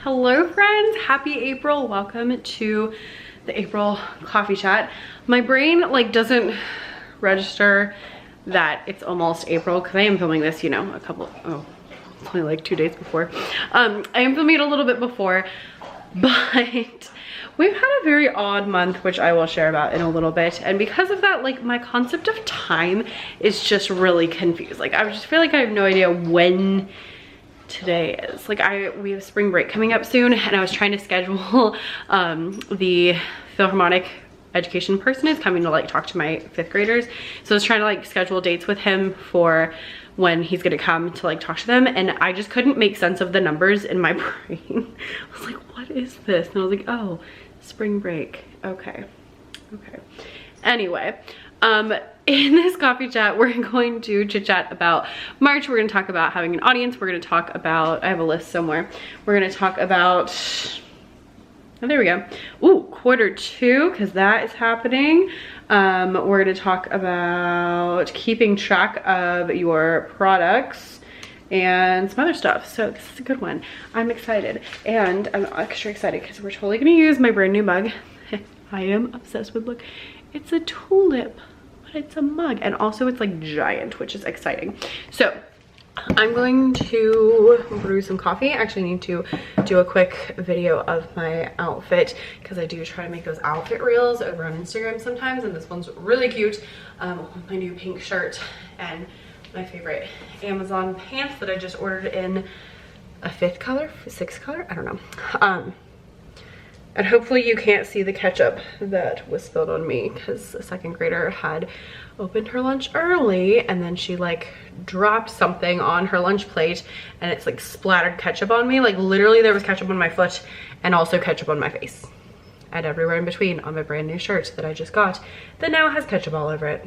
Hello friends, happy April. Welcome to the April coffee chat. My brain like doesn't register that it's almost April because I am filming this, you know, it's only like 2 days before. I am filming it a little bit before, but we've had a very odd month, which I will share about in a little bit. And because of that, like my concept of time is just really confused. Like I just feel like I have no idea when today is. Like we have spring break coming up soon, and I was trying to schedule the Philharmonic education person is coming to like talk to my 5th graders. So I was trying to like schedule dates with him for when he's gonna come to like talk to them, and I just couldn't make sense of the numbers in my brain. I was like, what is this? And I was like, oh, spring break. Okay. Anyway, in this coffee chat, we're going to chit chat about March. We're going to talk about having an audience. We're going to talk about, I have a list somewhere. We're going to talk about, oh, there we go. Ooh, Q2, because that is happening. We're going to talk about keeping track of your products and some other stuff. So this is a good one. I'm excited, and I'm extra excited because we're totally going to use my brand new mug. I am obsessed with, look, it's a tulip, but it's a mug, and also it's like giant, which is exciting. So I'm going to brew some coffee. I actually need to do a quick video of my outfit because I do try to make those outfit reels over on Instagram sometimes, and this one's really cute with my new pink shirt and my favorite Amazon pants that I just ordered in a 5th color, 6th color, I don't know. And hopefully you can't see the ketchup that was spilled on me because a 2nd grader had opened her lunch early, and then she like dropped something on her lunch plate and it's like splattered ketchup on me. Like literally there was ketchup on my foot and also ketchup on my face and everywhere in between on my brand new shirt that I just got that now has ketchup all over it.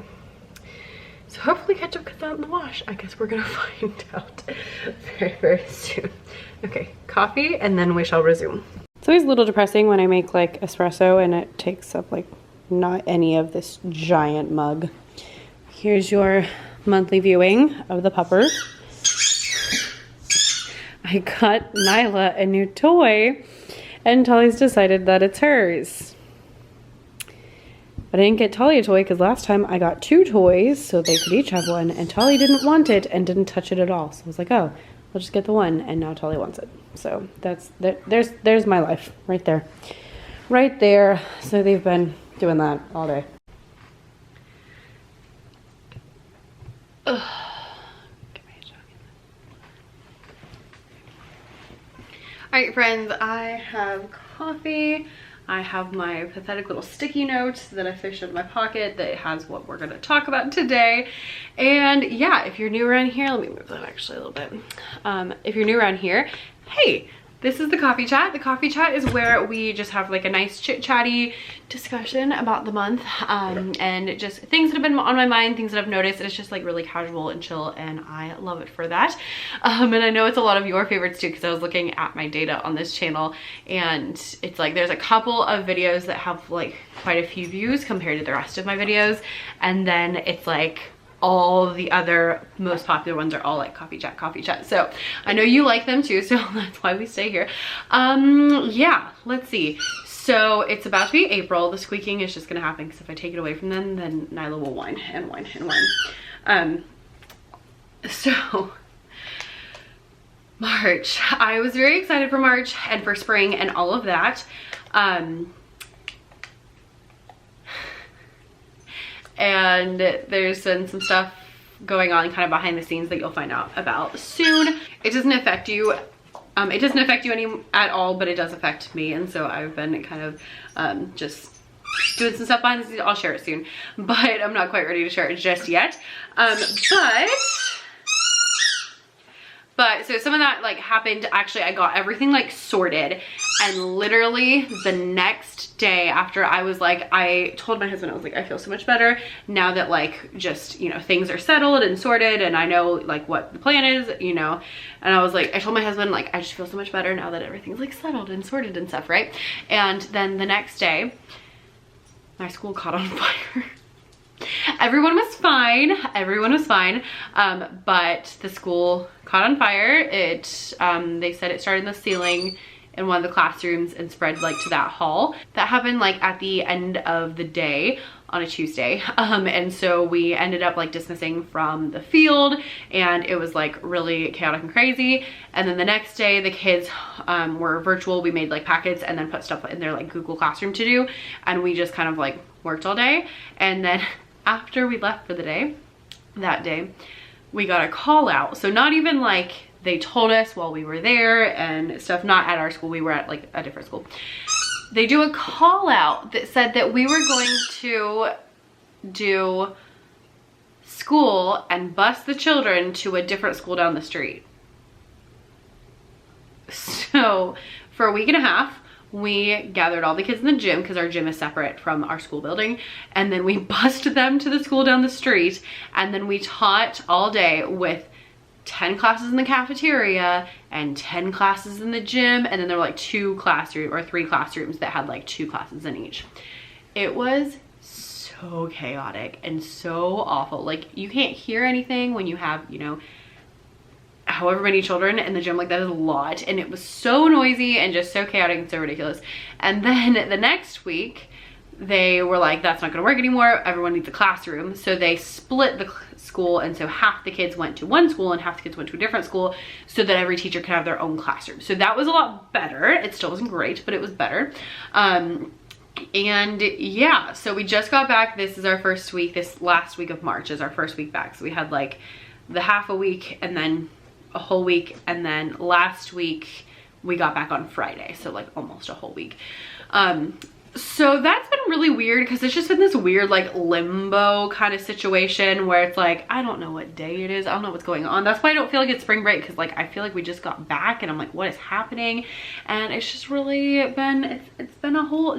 So hopefully ketchup comes out in the wash. I guess we're gonna find out very, very soon. Okay, coffee, and then we shall resume. It's always a little depressing when I make like espresso and it takes up like not any of this giant mug. Here's your monthly viewing of the puppers. I got Nyla a new toy, and Tully's decided that it's hers. But I didn't get Tully a toy because last time I got 2 toys so they could each have one, and Tully didn't want it and didn't touch it at all. So I was like, oh, I'll just get the one, and now Tully wants it. So there's my life right there. Right there. So they've been doing that all day. Ugh. Alright friends, I have coffee. I have my pathetic little sticky note that I fished out of my pocket that has what we're gonna talk about today. And yeah, if you're new around here, let me move that actually a little bit. If you're new around here, hey, this is the coffee chat. The coffee chat is where we just have like a nice chit-chatty discussion about the month, and just things that have been on my mind, things that I've noticed. It's just like really casual and chill, and I love it for that. And I know it's a lot of your favorites too, because I was looking at my data on this channel, and it's like there's a couple of videos that have like quite a few views compared to the rest of my videos, and then it's like all the other most popular ones are all like coffee chat. So I know you like them too, so that's why we stay here. Yeah, let's see. So it's about to be April. The squeaking is just gonna happen because if I take it away from them, then Nyla will whine and whine and whine. So March, I was very excited for March and for spring and all of that. And there's been some stuff going on kind of behind the scenes that you'll find out about soon. It doesn't affect you. It doesn't affect you at all, but it does affect me. And so I've been kind of just doing some stuff behind the scenes. I'll share it soon, but I'm not quite ready to share it just yet. But so some of that like happened. Actually, I got everything like sorted, and literally the next day after I was like, I told my husband, I was like, I feel so much better now that like just, you know, things are settled and sorted and I know like what the plan is, you know. And I was like, I told my husband like, I just feel so much better now that everything's like settled and sorted and stuff, right? And then the next day my school caught on fire. Everyone was fine, but the school caught on fire. They said it started in the ceiling in one of the classrooms and spread like to that hall. That happened like at the end of the day on a Tuesday. And so we ended up like dismissing from the field, and it was like really chaotic and crazy. And then the next day the kids were virtual. We made like packets and then put stuff in their like Google Classroom to do, and we just kind of like worked all day. And then after we left for the day, that day, we got a call out. So not even like they told us while we were there and stuff, not at our school, we were at like a different school. They do a call out that said that we were going to do school and bus the children to a different school down the street. So for a week and a half, we gathered all the kids in the gym, because our gym is separate from our school building, and then we bused them to the school down the street, and then we taught all day with 10 classes in the cafeteria and 10 classes in the gym, and then there were like 2 classrooms or 3 classrooms that had like 2 classes in each. It was so chaotic and so awful. Like, you can't hear anything when you have, you know, however many children in the gym. Like, that is a lot, and it was so noisy and just so chaotic and so ridiculous. And then the next week they were like, that's not gonna work anymore, everyone needs a classroom. So they split the school, and so half the kids went to one school and half the kids went to a different school, so that every teacher could have their own classroom. So that was a lot better. It still wasn't great, but it was better. And yeah, so we just got back. This is our first week. This last week of March is our first week back. So we had like the half a week and then a whole week, and then last week we got back on Friday, so like almost a whole week. So that's been really weird, because it's just been this weird like limbo kind of situation where it's like, I don't know what day it is, I don't know what's going on. That's why I don't feel like it's spring break, because like I feel like we just got back and I'm like, what is happening? And it's just really been, it's been a whole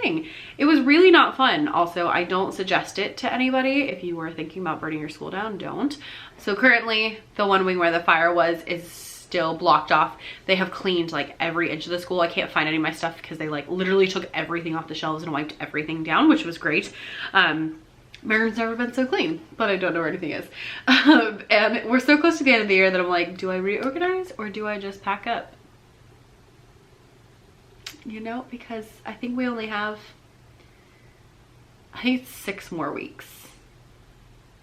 thing. It was really not fun. Also, I don't suggest it to anybody. If you were thinking about burning your school down, don't. So currently the one wing where the fire was is still blocked off. They have cleaned like every inch of the school. I can't find any of my stuff because they like literally took everything off the shelves and wiped everything down, which was great. Mary's never been so clean, but I don't know where anything is. And we're so close to the end of the year that I'm like, do I reorganize or do I just pack up? You know, because I think we only have, I think it's 6 more weeks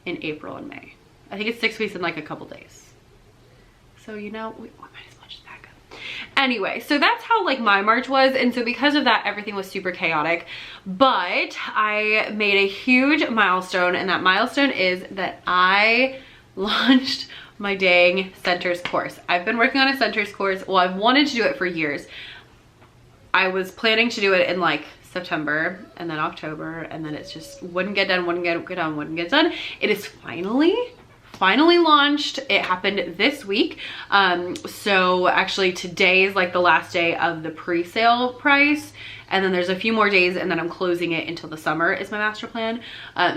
in April and May. I think it's 6 weeks in like a couple days. So, you know, we might as well just pack up. Anyway, so that's how like my March was. And so because of that, everything was super chaotic. But I made a huge milestone, and that milestone is that I launched my dang Centers course. I've been working on a Centers course. Well, I've wanted to do it for years. I was planning to do it in like September and then October, and then it's just wouldn't get done, wouldn't get done. It is finally launched. It happened this week. So actually today is like the last day of the pre-sale price, and then there's a few more days, and then I'm closing it until the summer is my master plan.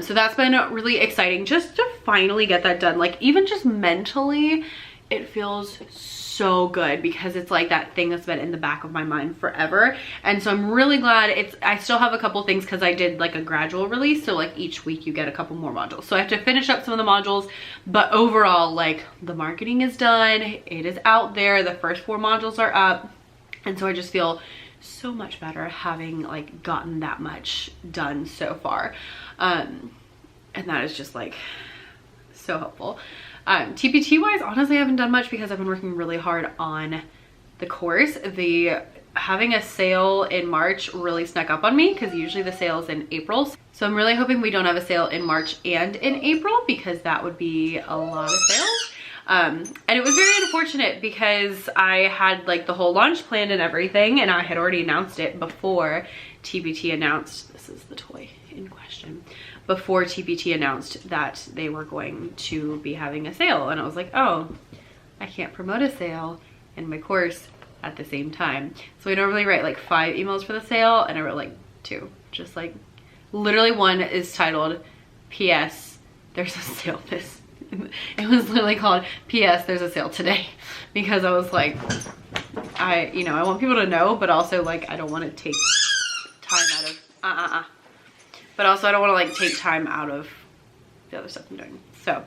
So that's been really exciting just to finally get that done. Like, even just mentally, it feels so good, because it's like that thing that's been in the back of my mind forever. And so I'm really glad. I still have a couple things, because I did like a gradual release, so like each week you get a couple more modules, so I have to finish up some of the modules. But overall, like, the marketing is done, it is out there, the first 4 modules are up, and so I just feel so much better having like gotten that much done so far. And that is just like so helpful. TPT wise, honestly, I haven't done much because I've been working really hard on the course. Having a sale in March really snuck up on me, because usually the sale is in April. So I'm really hoping we don't have a sale in March and in April, because that would be a lot of sales. And it was very unfortunate, because I had like the whole launch planned and everything, and I had already announced it before TPT announced, this is the toy in question, before TPT announced that they were going to be having a sale. And I was like, oh, I can't promote a sale in my course at the same time. So I normally write like 5 emails for the sale, and I wrote like 2. Just like, literally one is titled, P.S. There's a sale this. It was literally called, P.S. There's a sale today. Because I was like, I want people to know, but also like, I don't want to take time out of, but also I don't want to like take time out of the other stuff I'm doing. So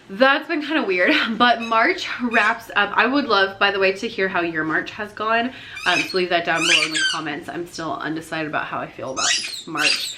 that's been kind of weird, but March wraps up. I would love, by the way, to hear how your March has gone. So leave that down below in the comments. I'm still undecided about how I feel about March.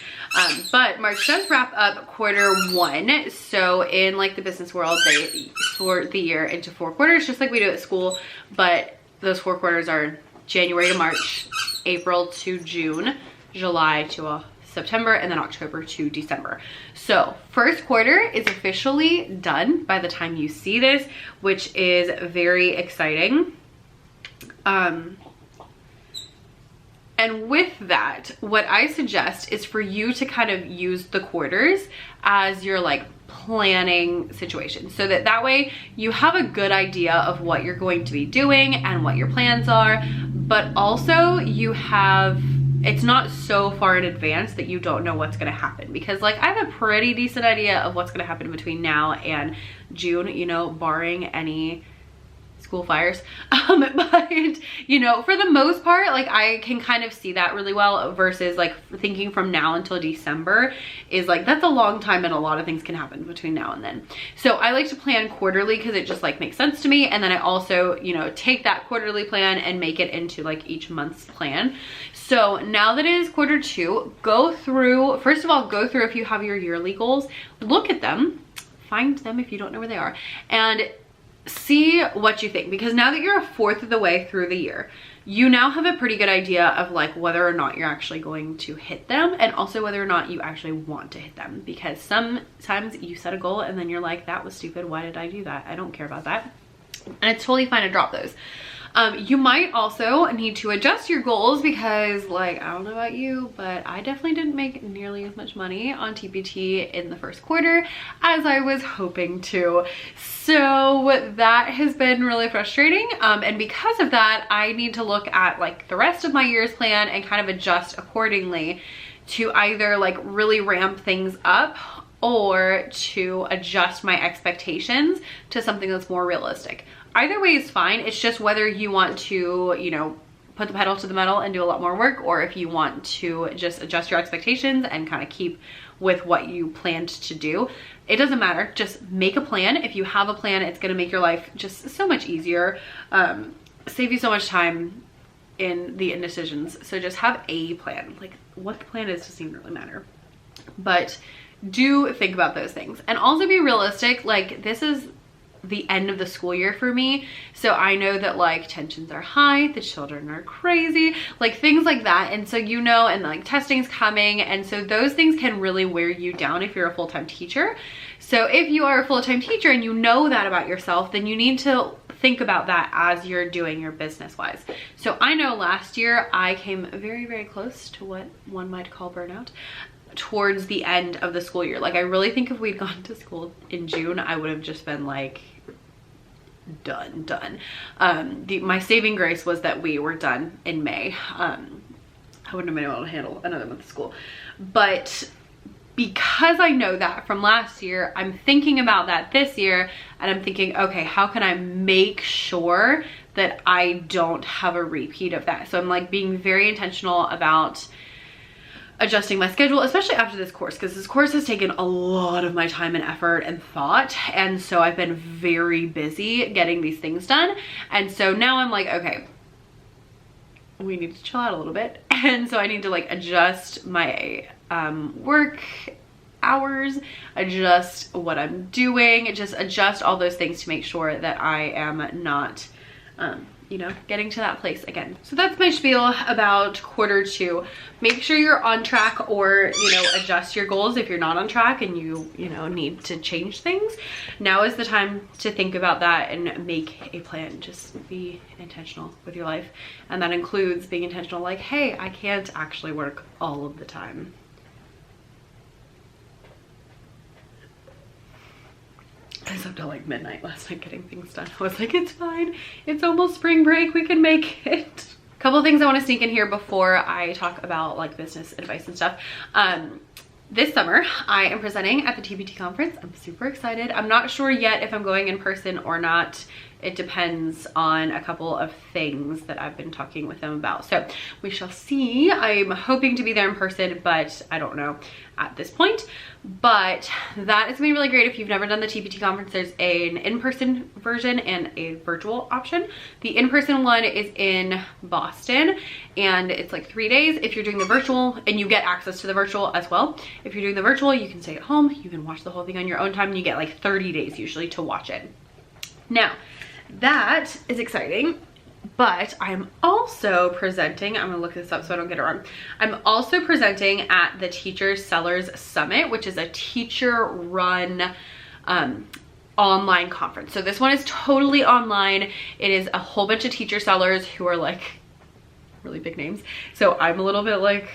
But March does wrap up quarter 1. So in like the business world, they sort the year into 4 quarters, just like we do at school. But those 4 quarters are January to March, April to June, July to September, and then October to December. So first quarter is officially done by the time you see this, which is very exciting. And with that, what I suggest is for you to kind of use the quarters as your like planning situation, so that way you have a good idea of what you're going to be doing and what your plans are, but also you have, it's not so far in advance that you don't know what's going to happen, because like I have a pretty decent idea of what's going to happen between now and June, you know, barring any school fires. But you know, for the most part, like I can kind of see that really well, versus like thinking from now until December is like, that's a long time and a lot of things can happen between now and then. So I like to plan quarterly because it just like makes sense to me. And then I also, you know, take that quarterly plan and make it into like each month's plan. So now that it is quarter 2, go through, first of all, go through, if you have your yearly goals, look at them, find them if you don't know where they are, and see what you think. Because now that you're a 4th of the way through the year, you now have a pretty good idea of like whether or not you're actually going to hit them, and also whether or not you actually want to hit them. Because sometimes you set a goal and then you're like, that was stupid, why did I do that? I don't care about that. And it's totally fine to drop those. You might also need to adjust your goals, because like, I don't know about you, but I definitely didn't make nearly as much money on TPT in the first quarter as I was hoping to. So that has been really frustrating. And because of that, I need to look at like the rest of my year's plan and kind of adjust accordingly to either like really ramp things up or to adjust my expectations to something that's more realistic. Either way is fine. It's just whether you want to, you know, put the pedal to the metal and do a lot more work, or if you want to just adjust your expectations and kind of keep with what you planned to do. It doesn't matter. Just make a plan. If you have a plan, it's going to make your life just so much easier, save you so much time in the indecisions. So just have a plan. Like what the plan is doesn't even really matter. But do think about those things, and also be realistic. Like this is the end of the school year for me, so I know that like tensions are high, the children are crazy, like things like that. And so, you know, and like testing's coming, and so those things can really wear you down if you're a full-time teacher. So if you are a full-time teacher and you know that about yourself, then you need to think about that as you're doing your business wise. So I know last year I came very, very close to what one might call burnout towards the end of the school year. Like I really think if we'd gone to school in June, I would have just been like done. My saving grace was that we were done in May. I wouldn't have been able to handle another month of school. But because I know that from last year, I'm thinking about that this year, and I'm thinking, okay, how can I make sure that I don't have a repeat of that? So I'm like being very intentional about adjusting my schedule, especially after this course, because this course has taken a lot of my time and effort and thought. And so I've been very busy getting these things done. And so now I'm like, okay, we need to chill out a little bit. And so I need to like adjust my work hours, adjust what I'm doing, just adjust all those things to make sure that I am not, you know, getting to that place again. So that's my spiel about quarter 2. Make sure you're on track, or, you know, adjust your goals if you're not on track and you know, need to change things. Now is the time to think about that and make a plan. Just be intentional with your life. And that includes being intentional, like, hey, I can't actually work all of the time. I was up till like midnight last night getting things done. I was like, it's fine. It's almost spring break. We can make it. A couple of things I want to sneak in here before I talk about like business advice and stuff. This summer, I am presenting at the TPT conference. I'm super excited. I'm not sure yet if I'm going in person or not. It depends on a couple of things that I've been talking with them about. So we shall see. I'm hoping to be there in person, but I don't know at this point. But that is gonna be really great. If you've never done the TPT conference, there's an in-person version and a virtual option. The in-person one is in Boston and it's like 3 days. If you're doing the virtual, and you get access to the virtual as well. If you're doing the virtual, you can stay at home, you can watch the whole thing on your own time, and you get like 30 days usually to watch it. Now, that is exciting. But I'm also presenting, I'm gonna look this up so I don't get it wrong. I'm also presenting at the Teachers Sellers Summit, which is a teacher run online conference. So this one is totally online. It is a whole bunch of teacher sellers who are like really big names. So I'm a little bit like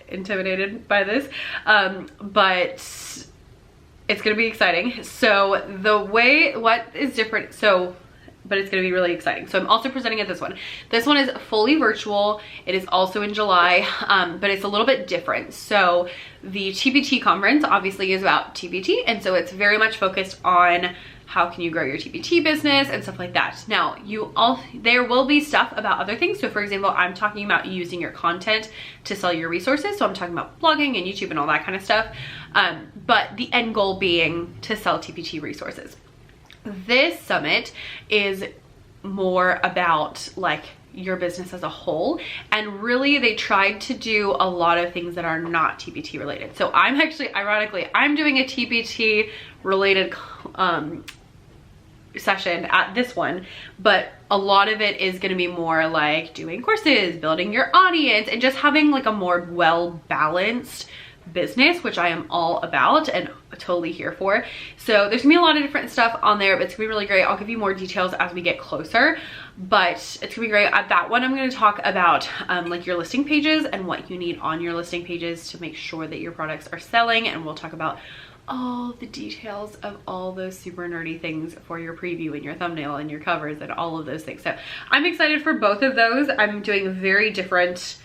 intimidated by this, but it's gonna be exciting. So what is different, but it's gonna be really exciting. So I'm also presenting at this one. This one is fully virtual. It is also in July, but it's a little bit different. So the TPT conference obviously is about TPT, and so it's very much focused on how can you grow your TPT business and stuff like that. Now, there will be stuff about other things. So for example, I'm talking about using your content to sell your resources. So I'm talking about blogging and YouTube and all that kind of stuff. But the end goal being to sell TPT resources. This summit is more about like your business as a whole, and really they tried to do a lot of things that are not TPT related. So I'm actually, ironically, I'm doing a TPT related session at this one, but a lot of it is going to be more like doing courses, building your audience, and just having like a more well-balanced business, which I am all about and totally here for. So there's gonna be a lot of different stuff on there, but it's gonna be really great. I'll give you more details as we get closer, but it's gonna be great. At that one, I'm gonna talk about like your listing pages and what you need on your listing pages to make sure that your products are selling, and we'll talk about all the details of all those super nerdy things for your preview and your thumbnail and your covers and all of those things. So I'm excited for both of those. I'm doing very different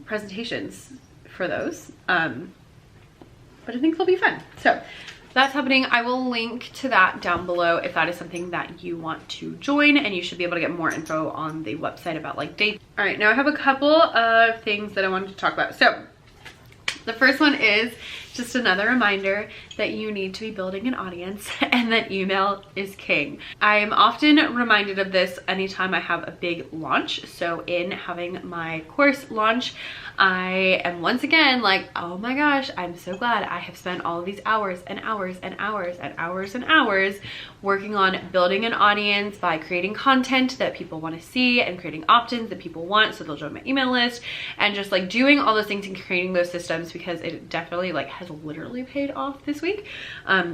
presentations for those, but I think they'll be fun. So that's happening. I will link to that down below if that is something that you want to join, and you should be able to get more info on the website about like dates. All right, now I have a couple of things that I wanted to talk about. So the first one is just another reminder that you need to be building an audience and that email is king. I am often reminded of this anytime I have a big launch. So in having my course launch, I am once again like, oh my gosh, I'm so glad I have spent all of these hours and hours and hours and hours and hours working on building an audience by creating content that people want to see and creating opt-ins that people want so they'll join my email list, and just like doing all those things and creating those systems, because it definitely like has literally paid off this week,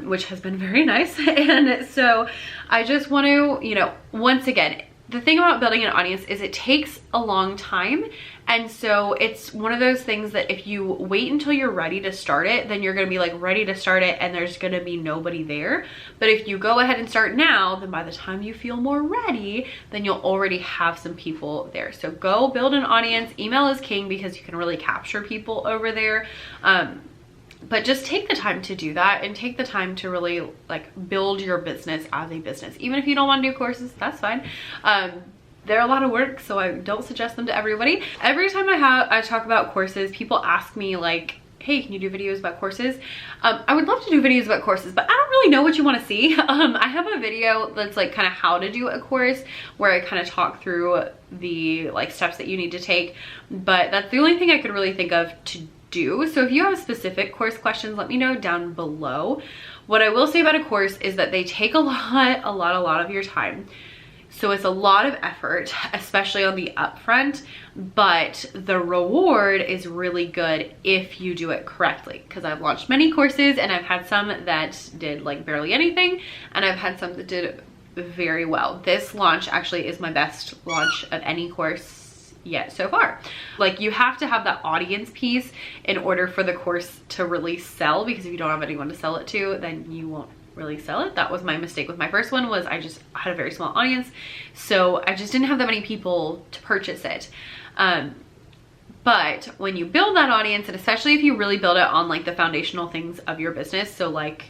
which has been very nice. And so I just want to, you know, once again, the thing about building an audience is it takes a long time. And so it's one of those things that if you wait until you're ready to start it, then you're going to be like ready to start it and there's going to be nobody there. But if you go ahead and start now, then by the time you feel more ready, then you'll already have some people there. So go build an audience. Email is king because you can really capture people over there. But just take the time to do that, and take the time to really like build your business as a business. Even if you don't want to do courses, that's fine. They're a lot of work, so I don't suggest them to everybody. Every time I talk about courses, people ask me like, hey, can you do videos about courses? I would love to do videos about courses, but I don't really know what you want to see. I have a video that's like kind of how to do a course, where I kind of talk through the like steps that you need to take, but that's the only thing I could really think of to do. So if you have specific course questions, let me know down below. What I will say about a course is that they take a lot of your time. So it's a lot of effort, especially on the upfront, but the reward is really good if you do it correctly. Because I've launched many courses, and I've had some that did like barely anything, and I've had some that did very well. This launch actually is my best launch of any course yet so far. Like, you have to have that audience piece in order for the course to really sell, because if you don't have anyone to sell it to, then you won't really sell it. That was my mistake with my first one, was I just had a very small audience, so I just didn't have that many people to purchase it. But when you build that audience, and especially if you really build it on like the foundational things of your business, so like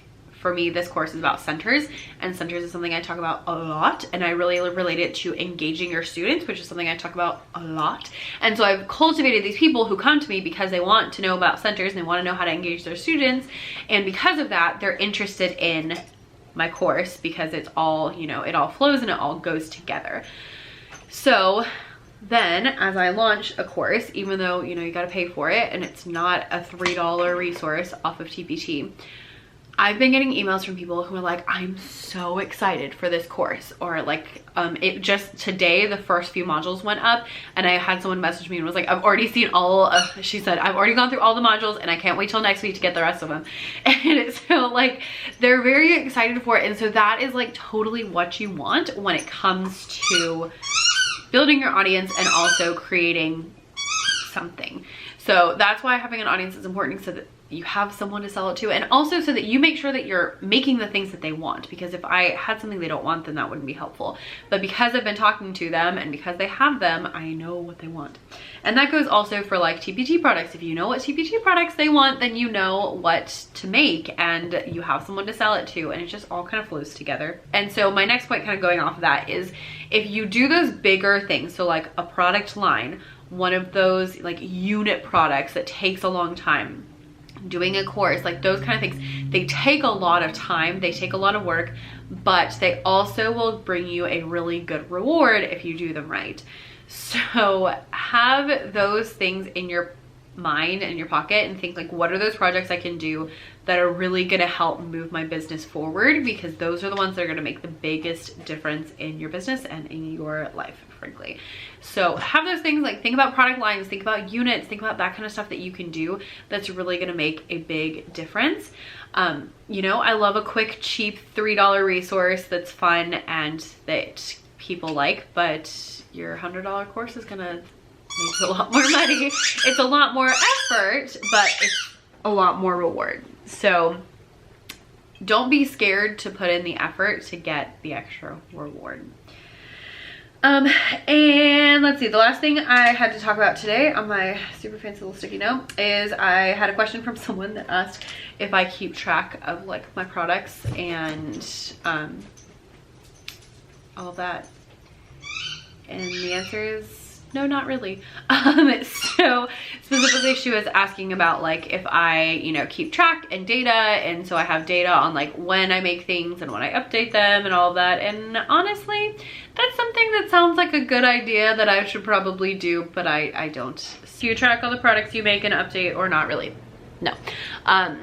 for me, this course is about centers, and centers is something I talk about a lot, and I really relate it to engaging your students, which is something I talk about a lot. And so I've cultivated these people who come to me because they want to know about centers and they want to know how to engage their students, and because of that, they're interested in my course because it's all, you know, it all flows and it all goes together. So then as I launch a course, even though, you know, you got to pay for it and it's not a $3 resource off of TPT, I've been getting emails from people who are like, I'm so excited for this course, or like, it just today, the first few modules went up and I had someone message me and was like, I've already seen all of, she said, I've already gone through all the modules and I can't wait till next week to get the rest of them. And so like, they're very excited for it. And so that is like totally what you want when it comes to building your audience and also creating something. So that's why having an audience is important, so that you have someone to sell it to, and also so that you make sure that you're making the things that they want, because if I had something they don't want, then that wouldn't be helpful. But because I've been talking to them and because they have them, I know what they want. And that goes also for like TPT products. If you know what TPT products they want, then you know what to make and you have someone to sell it to, and it just all kind of flows together. And so my next point, kind of going off of that, is if you do those bigger things, so like a product line, one of those like unit products that takes a long time, doing a course, like those kind of things, they take a lot of time, they take a lot of work, but they also will bring you a really good reward if you do them right. So have those things in your mind and your pocket and think like, what are those projects I can do that are really going to help move my business forward, because those are the ones that are going to make the biggest difference in your business and in your life, frankly. So have those things, like think about product lines, think about units, think about that kind of stuff that you can do that's really going to make a big difference. You know, I love a quick, cheap $3 resource that's fun and that people like, but your $100 course is going to make a lot more money. It's a lot more effort, but it's a lot more reward. So don't be scared to put in the effort to get the extra reward. And let's see, the last thing I had to talk about today on my super fancy little sticky note is I had a question from someone that asked if I keep track of like my products and all that. And the answer is no, not really. So specifically she was asking about like if I, you know, keep track and data, and so I have data on like when I make things and when I update them and all of that. And honestly, that's something that sounds like a good idea that I should probably do, but I don't. Do you track all the products you make and update, or not really? No. I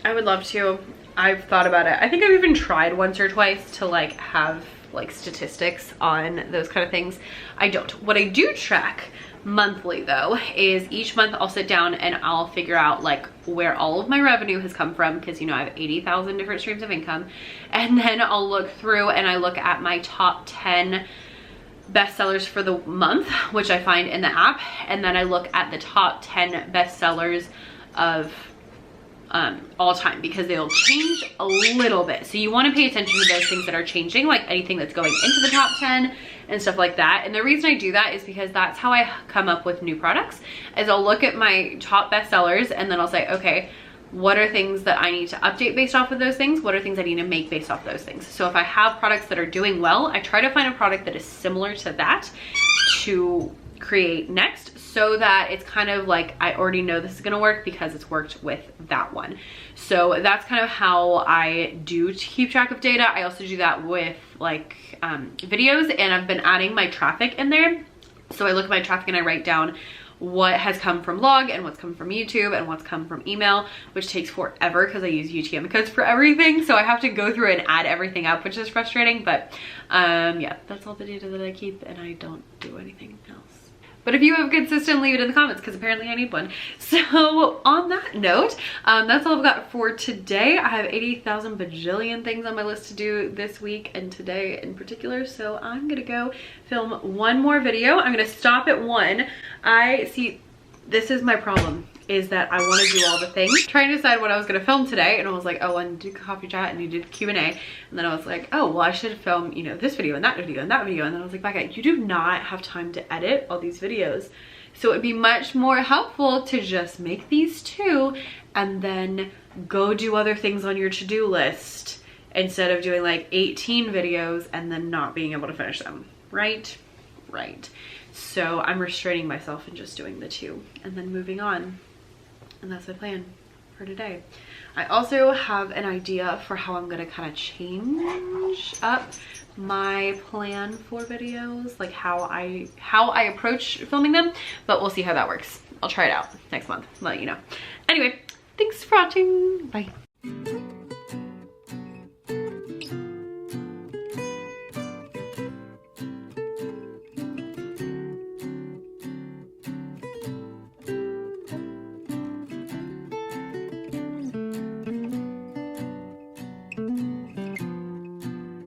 would love to. I've thought about it. I think I've even tried once or twice to like have like statistics on those kind of things. I don't. What I do track monthly though is each month I'll sit down and I'll figure out like where all of my revenue has come from, because you know I have 80,000 different streams of income, and then I'll look through and I look at my top 10 bestsellers for the month, which I find in the app, and then I look at the top 10 bestsellers of all time, because they'll change a little bit. So you want to pay attention to those things that are changing, like anything that's going into the top 10 and stuff like that. And the reason I do that is because that's how I come up with new products, is I'll look at my top bestsellers and then I'll say, okay, what are things that I need to update based off of those things? What are things I need to make based off those things? So if I have products that are doing well, I try to find a product that is similar to that to create next, so that it's kind of like I already know this is gonna work because it's worked with that one. So that's kind of how I do to keep track of data. I also do that with like videos, and I've been adding my traffic in there. So I look at my traffic and I write down what has come from log and what's come from YouTube and what's come from email, which takes forever because I use UTM codes for everything. So I have to go through and add everything up, which is frustrating. But yeah, that's all the data that I keep, and I don't do anything else. But if you have a good system, leave it in the comments, because apparently I need one. So on that note, that's all I've got for today. I have 80,000 bajillion things on my list to do this week and today in particular. So I'm gonna go film one more video. I'm gonna stop at one. This is my problem, is that I want to do all the things. Trying to decide what I was going to film today, and I was like, oh, I need to do coffee chat and you did Q&A, and then I was like, oh, well, I should film, you know, this video and that video and that video, and then I was like, Becca, you do not have time to edit all these videos. So it'd be much more helpful to just make these 2 and then go do other things on your to-do list instead of doing like 18 videos and then not being able to finish them, right? Right. So I'm restraining myself and just doing the 2 and then moving on. And that's my plan for today. I also have an idea for how I'm gonna kind of change up my plan for videos, like how I approach filming them, but we'll see how that works. I'll try it out next month, let you know. Anyway, thanks for watching. Bye.